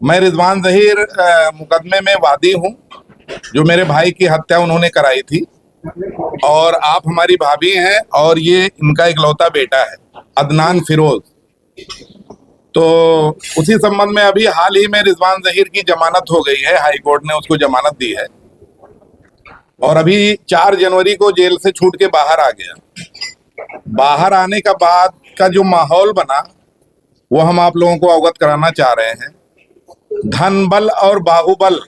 मैं रिजवान जहीर मुकदमे में वादी हूँ, जो मेरे भाई की हत्या उन्होंने कराई थी। और आप हमारी भाभी हैं और ये इनका इकलौता बेटा है, अदनान फिरोज। तो उसी संबंध में अभी हाल ही में रिजवान जहीर की जमानत हो गई है, हाई कोर्ट ने उसको जमानत दी है और अभी 4 जनवरी को जेल से छूट के बाहर आ गया। बाहर आने का बाद का जो माहौल बना वो हम आप लोगों को अवगत कराना चाह रहे हैं। धन बल और बाहुबल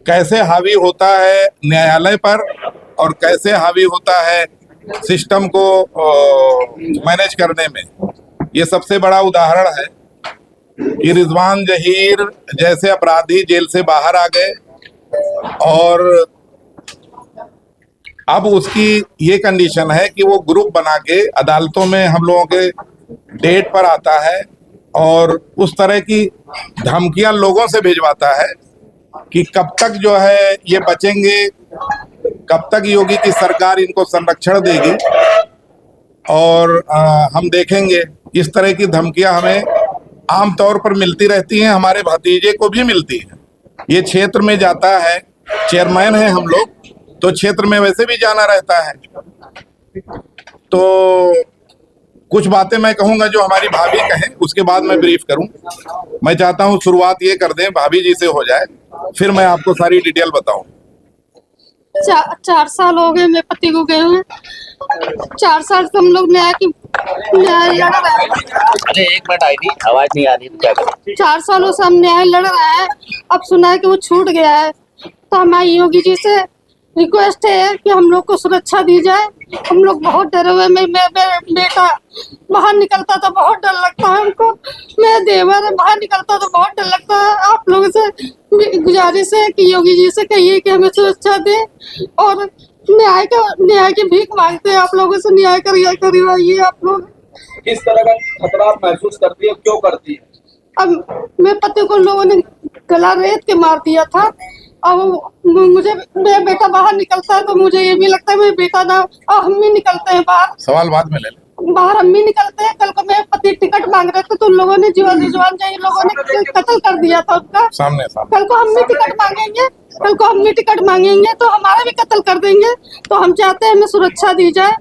कैसे हावी होता है न्यायालय पर और कैसे हावी होता है सिस्टम को मैनेज करने में, ये सबसे बड़ा उदाहरण है कि रिजवान जहीर जैसे अपराधी जेल से बाहर आ गए और अब उसकी ये कंडीशन है कि वो ग्रुप बना के अदालतों में हम लोगों के डेट पर आता है और उस तरह की धमकियां लोगों से भिजवाता है कि कब तक जो है ये बचेंगे, कब तक योगी की सरकार इनको संरक्षण देगी और हम देखेंगे। इस तरह की धमकियां हमें आमतौर पर मिलती रहती हैं, हमारे भतीजे को भी मिलती है। ये क्षेत्र में जाता है, चेयरमैन है हम लोग, तो क्षेत्र में वैसे भी जाना रहता है। तो कुछ बातें मैं कहूंगा जो हमारी भाभी कहें, उसके बाद मैं ब्रीफ करूं। मैं चाहता हूं शुरुआत ये कर दें, भाभी जी से हो जाए, फिर मैं आपको सारी डिटेल बताऊं। 4 साल हो गए मेरे पति को गए हुए। 4 साल से हम लोग न्याय लड़ रहे हैं। अरे 1 मिनट आई थी, आवाज नहीं आ रही तो क्या करें। 4 सालों से हम न्याय लड़ रहे हैं। अब सुना है कि वो छूट गया है, तो हमारी योगी जी से रिक्वेस्ट है कि हम लोग को सुरक्षा दी जाए। हम लोग बहुत डरे हुए। मेरा बेटा बाहर निकलता तो बहुत डर लगता है हमको। मेरा देवर बाहर निकलता तो बहुत डर लगता है। आप लोगों से गुजारिश है कि योगी जी से कहिए कि हमें सुरक्षा दे और न्याय की भीख मांगते हैं आप लोगों से। न्याय करवाइए आप लोग। किस तरह का खतरा आप महसूस करती है, क्यों करती है? अब मेरे पति को लोगों ने गला रेत के मार दिया था। अब मुझे मेरा बेटा बाहर निकलता है तो मुझे ये भी लगता है मेरे बेटा ना, और हम भी निकलते हैं बाहर। सवाल बाद में ले लें। बाहर हम भी निकलते हैं। कल को मेरे पति टिकट मांग रहे थे तो उन लोगों ने रिजवान जहीर लोगों ने कत्ल कर दिया था उसका। सामने कल को हम भी टिकट मांगेंगे तो हमारा भी कत्ल कर देंगे। तो हम चाहते हैं हमें सुरक्षा दी जाए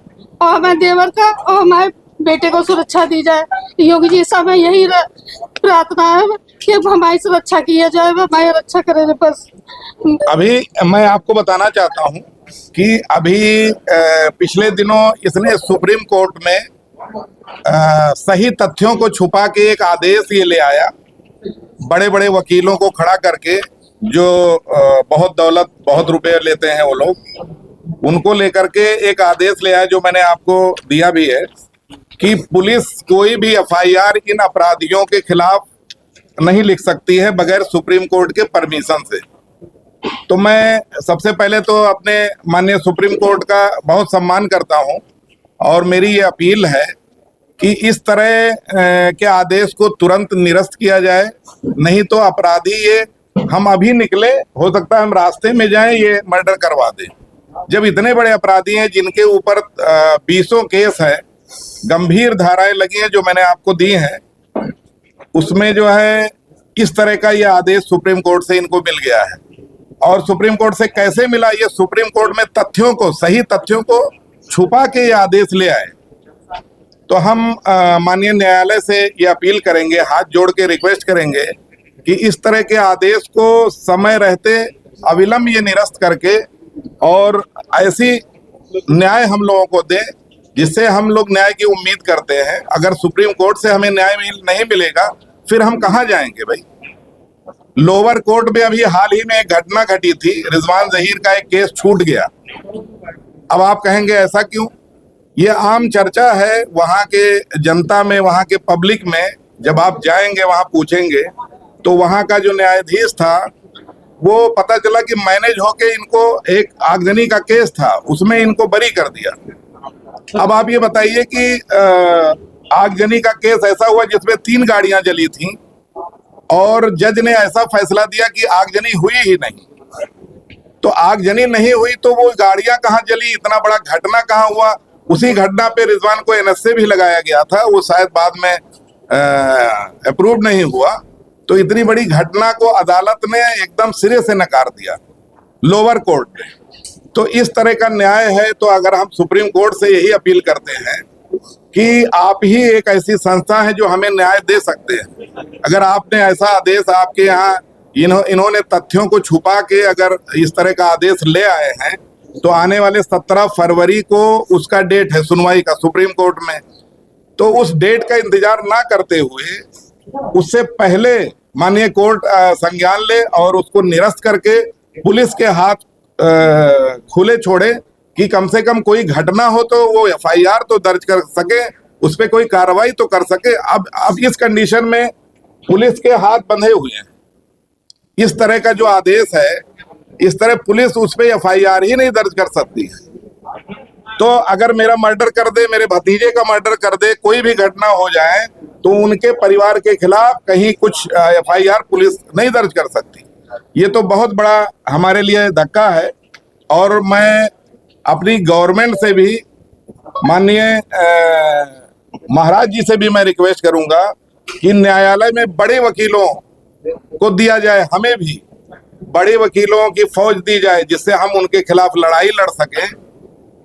और हमारे देवर का और हमारे बेटे को सुरक्षा दी जाए। योगी जी से हमें यही प्रार्थना है कि हमारी सुरक्षा किया जाए, हमारी रक्षा करें बस। अभी मैं आपको बताना चाहता हूं कि अभी पिछले दिनों इसने सुप्रीम कोर्ट में सही तथ्यों को छुपा के एक आदेश ये ले आया, बड़े बड़े वकीलों को खड़ा करके, जो बहुत दौलत बहुत रुपए लेते हैं वो लोग, उनको लेकर के एक आदेश ले आया जो मैंने आपको दिया भी है कि पुलिस कोई भी एफआईआर इन अपराधियों के खिलाफ नहीं लिख सकती है बगैर सुप्रीम कोर्ट के परमिशन से। तो मैं सबसे पहले तो अपने माननीय सुप्रीम कोर्ट का बहुत सम्मान करता हूं और मेरी ये अपील है कि इस तरह के आदेश को तुरंत निरस्त किया जाए, नहीं तो अपराधी ये हम अभी निकले, हो सकता है हम रास्ते में जाएं ये मर्डर करवा दें। जब इतने बड़े अपराधी हैं जिनके ऊपर 20 केस है, गंभीर धाराएं लगी हैं जो मैंने आपको दी हैं, उसमें जो है इस तरह का ये आदेश सुप्रीम कोर्ट से इनको मिल गया है। और सुप्रीम कोर्ट से कैसे मिला? ये सुप्रीम कोर्ट में तथ्यों को, सही तथ्यों को छुपा के ये आदेश ले आए। तो हम माननीय न्यायालय से ये अपील करेंगे, हाथ जोड़ के रिक्वेस्ट करेंगे कि इस तरह के आदेश को समय रहते अविलंब ये निरस्त करके और ऐसी न्याय हम लोगों को दें जिससे हम लोग न्याय की उम्मीद करते हैं। अगर सुप्रीम कोर्ट से हमें न्याय नहीं मिलेगा फिर हम कहाँ जाएंगे भाई? लोअर कोर्ट में अभी हाल ही में एक घटना घटी थी, रिजवान जहीर का एक केस छूट गया। अब आप कहेंगे ऐसा क्यों? ये आम चर्चा है वहां के जनता में, वहां के पब्लिक में। जब आप जाएंगे वहां पूछेंगे तो वहां का जो न्यायाधीश था वो पता चला कि मैनेज होके इनको एक आगजनी का केस था, उसमें इनको बरी कर दिया। अब आप ये बताइए कि आगजनी का केस ऐसा हुआ जिसमें 3 गाड़ियां जली थीं और जज ने ऐसा फैसला दिया कि आगजनी हुई ही नहीं। तो आगजनी नहीं हुई तो वो गाड़ियां कहाँ जली, इतना बड़ा घटना कहाँ हुआ? उसी घटना पे रिजवान को एनएसए भी लगाया गया था, वो शायद बाद में अप्रूव नहीं हुआ। तो इतनी बड़ी घटना को अदालत ने एकदम सिरे से नकार दिया, लोअर कोर्ट ने। तो इस तरह का न्याय है। तो अगर हम सुप्रीम कोर्ट से यही अपील करते हैं कि आप ही एक ऐसी संस्था है जो हमें न्याय दे सकते हैं। अगर आपने ऐसा आदेश, आपके यहाँ इन्होंने तथ्यों को छुपा के अगर इस तरह का आदेश ले आए हैं, तो आने वाले 17 फरवरी को उसका डेट है सुनवाई का सुप्रीम कोर्ट में। तो उस डेट का इंतजार ना करते हुए उससे पहले माननीय कोर्ट संज्ञान ले और उसको निरस्त करके पुलिस के हाथ खुले छोड़े कि कम से कम कोई घटना हो तो वो एफआईआर तो दर्ज कर सके, उस पर कोई कार्रवाई तो कर सके। अब इस कंडीशन में पुलिस के हाथ बंधे हुए हैं। इस तरह का जो आदेश है, इस तरह पुलिस उस पर एफआईआर ही नहीं दर्ज कर सकती है। तो अगर मेरा मर्डर कर दे, मेरे भतीजे का मर्डर कर दे, कोई भी घटना हो जाए तो उनके परिवार के खिलाफ कहीं कुछ एफआईआर पुलिस नहीं दर्ज कर सकती। ये तो बहुत बड़ा हमारे लिए धक्का है। और मैं अपनी गवर्नमेंट से भी, माननीय महाराज जी से भी मैं रिक्वेस्ट करूंगा कि न्यायालय में बड़े वकीलों को दिया जाए, हमें भी बड़े वकीलों की फौज दी जाए जिससे हम उनके खिलाफ लड़ाई लड़ सकें।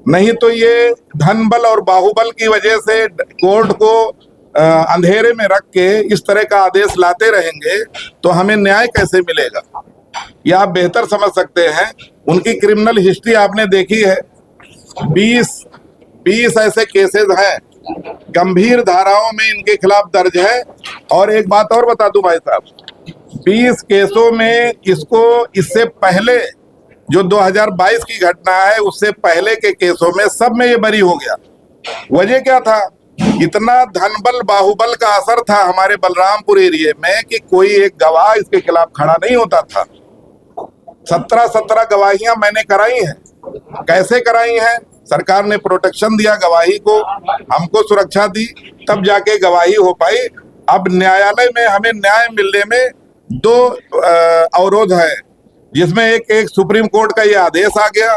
नहीं तो ये धन बल और बाहुबल की वजह से कोर्ट को अंधेरे में रख के इस तरह का आदेश लाते रहेंगे तो हमें न्याय कैसे मिलेगा, ये आप बेहतर समझ सकते हैं। उनकी क्रिमिनल हिस्ट्री आपने देखी है, 20 ऐसे केसेस हैं, गंभीर धाराओं में इनके खिलाफ दर्ज है। और एक बात और बता दूं भाई साहब, 20 केसों में इसको इससे पहले जो 2022 की घटना है उससे पहले के केसों में सब में ये बरी हो गया। वजह क्या था? इतना धनबल बाहुबल का असर था हमारे बलरामपुर एरिया में कि कोई एक गवाह इसके खिलाफ खड़ा नहीं होता था। 17 गवाहियां मैंने कराई हैं। कैसे कराई हैं? सरकार ने प्रोटेक्शन दिया गवाही को, हमको सुरक्षा दी, तब जाके गवाही हो पाई। अब न्यायालय में हमें न्याय मिलने में 2 अवरोध है, जिसमें एक सुप्रीम कोर्ट का ये आदेश आ गया।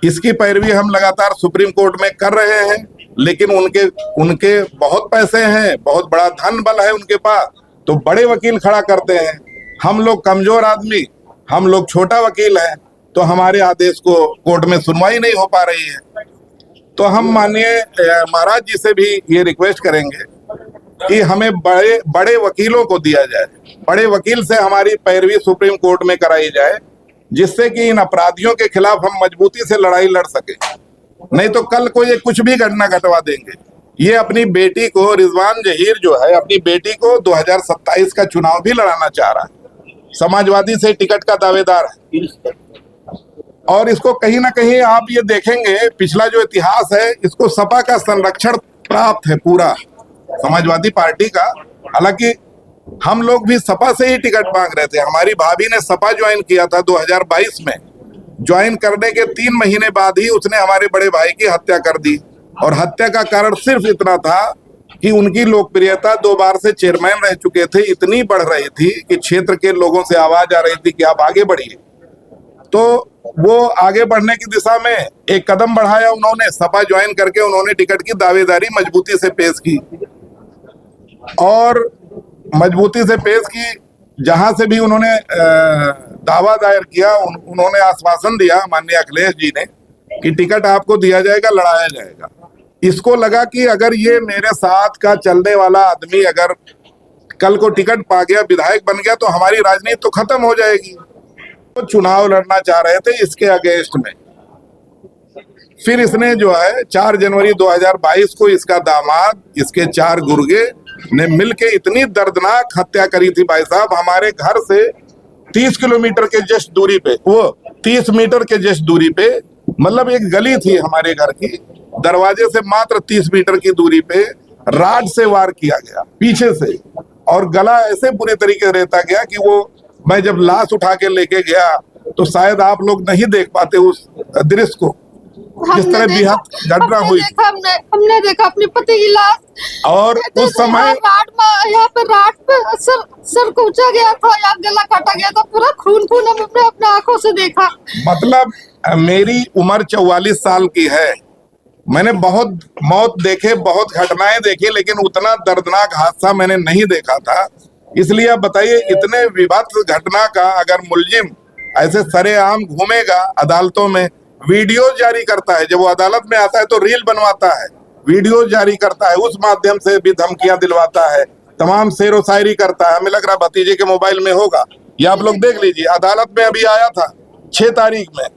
इसकी पैरवी हम लगातार सुप्रीम कोर्ट में कर रहे हैं, लेकिन उनके बहुत पैसे हैं, बहुत बड़ा धन बल है उनके पास, तो बड़े वकील खड़ा करते हैं। हम लोग कमजोर आदमी, हम लोग छोटा वकील हैं, तो हमारे आदेश को कोर्ट में सुनवाई नहीं हो पा रही है। तो हम माननीय महाराज जी से भी ये रिक्वेस्ट करेंगे कि हमें बड़े वकीलों को दिया जाए, बड़े वकील से हमारी पैरवी सुप्रीम कोर्ट में कराई जाए, जिससे कि इन अपराधियों के खिलाफ हम मजबूती से लड़ाई लड़ सके। नहीं तो कल को ये कुछ भी घटना घटवा देंगे। ये अपनी बेटी को, रिजवान जहीर जो है, अपनी बेटी को 2027 का चुनाव भी लड़ाना चाह रहा है, समाजवादी से टिकट का दावेदार है। और इसको कहीं ना कहीं आप ये देखेंगे, पिछला जो इतिहास है, इसको सपा का संरक्षण प्राप्त है पूरा, समाजवादी पार्टी का। हालांकि हम लोग भी सपा से ही टिकट मांग रहे थे। हमारी भाभी ने सपा ज्वाइन किया था 2022 में। ज्वाइन करने के 3 महीने बाद ही उसने हमारे बड़े भाई की हत्या कर दी। और हत्या का कारण सिर्फ इतना था कि उनकी लोकप्रियता 2 बार से चेयरमैन रह चुके थे, इतनी बढ़ रही थी कि क्षेत्र के लोगों से आवाज आ रही थी कि आप आगे बढ़िए। तो वो आगे बढ़ने की दिशा में एक कदम बढ़ाया उन्होंने, सपा ज्वाइन करके उन्होंने टिकट की दावेदारी मजबूती से पेश की, और मजबूती से पेश की। जहां से भी उन्होंने दावा दायर किया, उन्होंने आश्वासन दिया माननीय अखिलेश जी ने कि टिकट आपको दिया जाएगा, लड़ाया जाएगा। इसको लगा कि अगर ये मेरे साथ का चलने वाला आदमी अगर कल को टिकट पा गया, विधायक बन गया, तो हमारी राजनीति तो खत्म हो जाएगी। तो चुनाव लड़ना चाह रहे थे इसके अगेंस्ट में। फिर इसने जो है 4 जनवरी 2022 को इसका दामाद, इसके 4 गुर्गे ने मिलके इतनी दर्दनाक हत्या करी थी भाई साहब। हमारे घर से 30 किलोमीटर के जस्ट दूरी पे, वो 30 मीटर के जस्ट दूरी पे, मतलब एक गली थी हमारे घर की, दरवाजे से मात्र 30 मीटर की दूरी पे राड से वार किया गया पीछे से, और गला ऐसे बुरी तरीके से रेता गया कि वो, मैं जब लाश उठा के लेके गया तो शायद आप लोग नहीं देख पाते उस दृश्य को, जिस तरह बेहद घटना हुई। हमने देखा अपने पति की लाश, और उस समय यहाँ पे राड पे सर कूचा गया था, यहाँ गला काटा गया था, पूरा खून हमने अपने आंखों से देखा। मतलब मेरी उम्र 44 साल की है, मैंने बहुत मौत देखे, बहुत घटनाएं देखी, लेकिन उतना दर्दनाक हादसा मैंने नहीं देखा था। इसलिए अब बताइए, इतने विभत्स घटना का अगर मुलजिम ऐसे सरेआम घूमेगा अदालतों में, वीडियो जारी करता है, जब वो अदालत में आता है तो रील बनवाता है, वीडियो जारी करता है, उस माध्यम से भी धमकियां दिलवाता है, तमाम शेरो शायरी करता है। हमें लग रहा है भतीजे के मोबाइल में होगा, ये आप लोग देख लीजिए, अदालत में अभी आया था 6 तारीख में।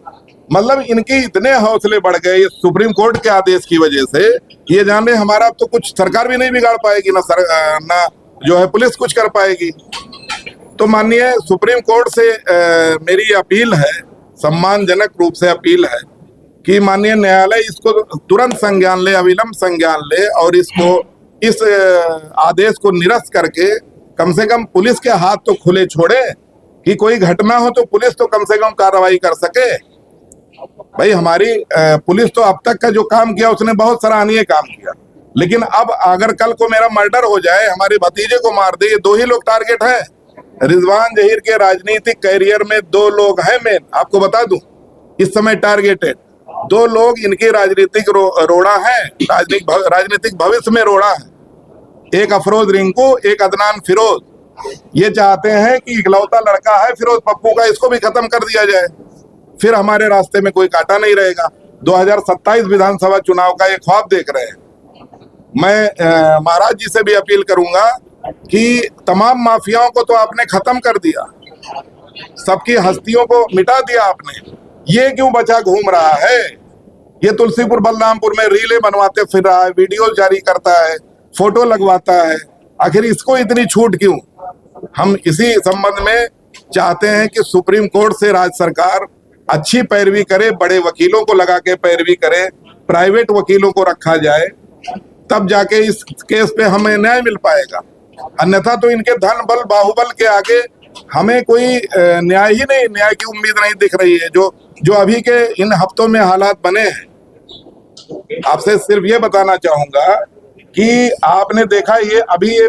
मतलब इनके इतने हौसले बढ़ गए ये सुप्रीम कोर्ट के आदेश की वजह से, ये जाने हमारा तो कुछ सरकार भी नहीं बिगाड़ पाएगी, ना जो है पुलिस कुछ कर पाएगी। तो माननीय सुप्रीम कोर्ट से मेरी अपील है, सम्मानजनक रूप से अपील है कि माननीय न्यायालय इसको तुरंत संज्ञान ले, अविलंब संज्ञान ले और इसको इस आदेश को निरस्त करके कम से कम पुलिस के हाथ तो खुले छोड़े कि कोई घटना हो तो पुलिस तो कम से कम कार्रवाई कर सके। भाई हमारी पुलिस तो अब तक का जो काम किया उसने बहुत सराहनीय काम किया, लेकिन अब अगर कल को मेरा मर्डर हो जाए, हमारे भतीजे को मार दे, ये 2 ही लोग टारगेट हैं। रिजवान जहीर के राजनीतिक कैरियर में 2 लोग हैं मेन, आपको बता दूं इस समय टारगेटेड 2 लोग इनके राजनीतिक रोड़ा है, राजनीतिक भविष्य में रोड़ा है। एक अफरोज रिंकू, एक अदनान फिरोज। ये चाहते हैं कि इकलौता लड़का है फिरोज पप्पू का, इसको भी खत्म कर दिया जाए, फिर हमारे रास्ते में कोई कांटा नहीं रहेगा। 2027 विधानसभा चुनाव का ये ख्वाब देख रहे हैं। मैं महाराज जी से भी अपील करूंगा कि तमाम माफियाओं को तो आपने खत्म कर दिया, सबकी हस्तियों को मिटा दिया आपने, ये क्यों बचा घूम रहा है? ये तुलसीपुर बलरामपुर में रीले बनवाते फिर रहा है, वीडियो जारी करता है, फोटो लगवाता है, आखिर इसको इतनी छूट क्यों? हम इसी संबंध में चाहते हैं कि सुप्रीम कोर्ट से राज्य सरकार अच्छी पैरवी करे, बड़े वकीलों को लगा के पैरवी करे, प्राइवेट वकीलों को रखा जाए, तब जाके इस केस पे हमें न्याय मिल पाएगा। अन्यथा तो इनके धन बल बाहुबल के आगे हमें कोई न्याय ही नहीं, न्याय की उम्मीद नहीं दिख रही है। जो अभी के इन हफ्तों में हालात बने हैं, आपसे सिर्फ ये बताना चाहूंगा कि आपने देखा ये अभी ये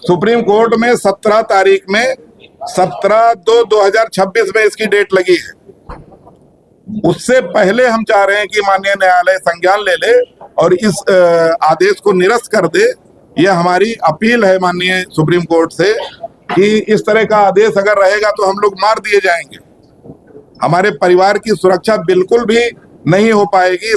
सुप्रीम कोर्ट में 17 तारीख में 17/2/2026 में इसकी डेट लगी है। उससे पहले हम चाह रहे हैं कि माननीय न्यायालय संज्ञान ले ले और इस आदेश को निरस्त कर दे। यह हमारी अपील है माननीय सुप्रीम कोर्ट से कि इस तरह का आदेश अगर रहेगा तो हम लोग मार दिए जाएंगे, हमारे परिवार की सुरक्षा बिल्कुल भी नहीं हो पाएगी।